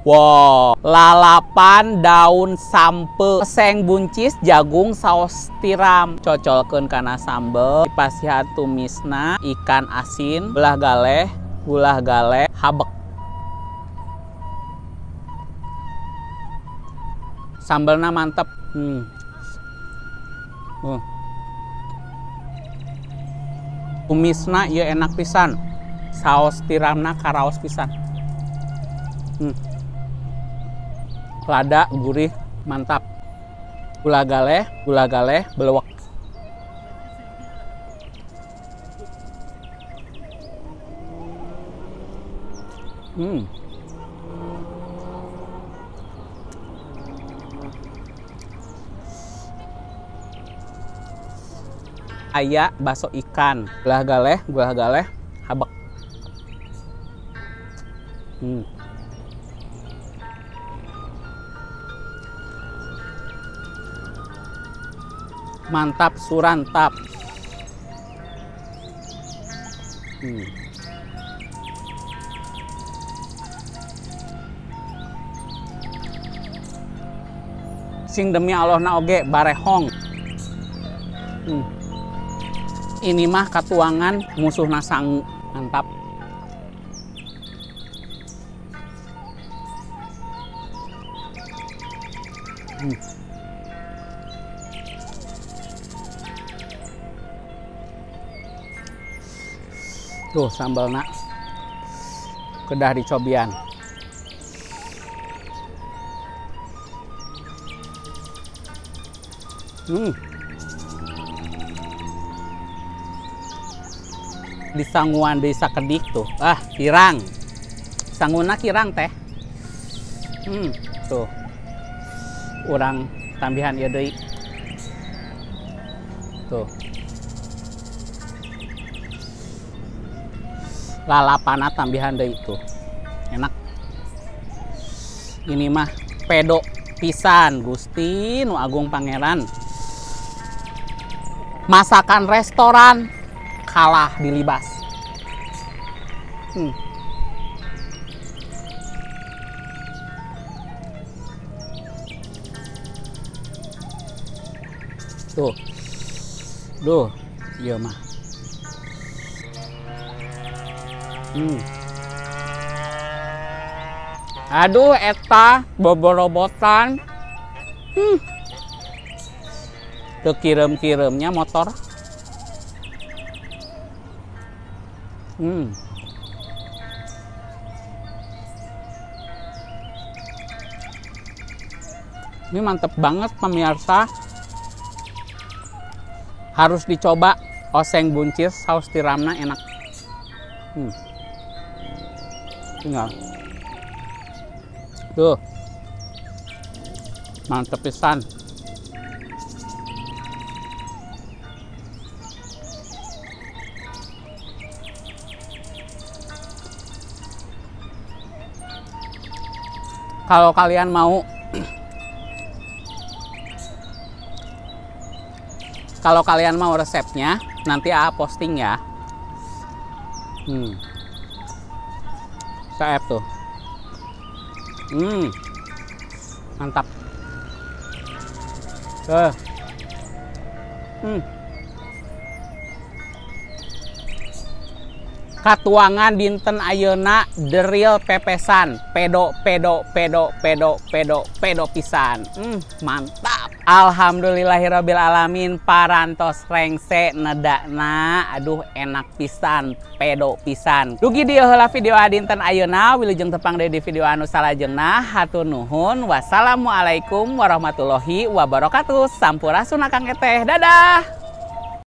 Wow, lalapan daun sampe, seng buncis, jagung, saos tiram. Cocolkeun kana sambel, dipasihan tumisna, ikan asin, belah galeh, gula galeh, habek. Sambelna mantep. Tumisna ieu enak pisan. Saos tiramna karaos pisan. Lada, gurih, mantap. Gula galeh, belewek. Aya bakso ikan, gula galeh, habek. Mantap surantap. Sing demi Allah na oge barehong. Ini mah katuangan musuhna sangu. Mantap. Tuh sambalna kedah dicobian. Disanguan deui sakedik tuh. Kirang. Sanguna kirang teh. Tuh. Urang tambihan ieu deui. Tuh. Lalapana tambihan deui tuh. Enak. Ini mah pedo pisan Gusti nu Agung Pangeran. Masakan restoran kalah dilibas. Tuh. Duh, ieu mah. Aduh, eta boborobotan. Teu kirem-kiremnya motor. Ini mantep banget pemirsa. Harus dicoba oseng buncis saus tiramna enak. Tinggal. Tuh. Mantep pisan. Kalau kalian mau resepnya, nanti AA posting ya. Saep tuh. Mantap. Katuangan dinten ayeuna the real pepesan, pedo pisan. Mantap. Alhamdulillahirabbil alamin, parantos rengse nedakna. Aduh enak pisan, pedo pisan. Dugi dieu heula video dinten ayeuna, wilujeng tepang deui di video anu salajengna. Hatur nuhun. Wassalamualaikum warahmatullahi wabarakatuh. Sampurasun Kang Eteh. Dadah.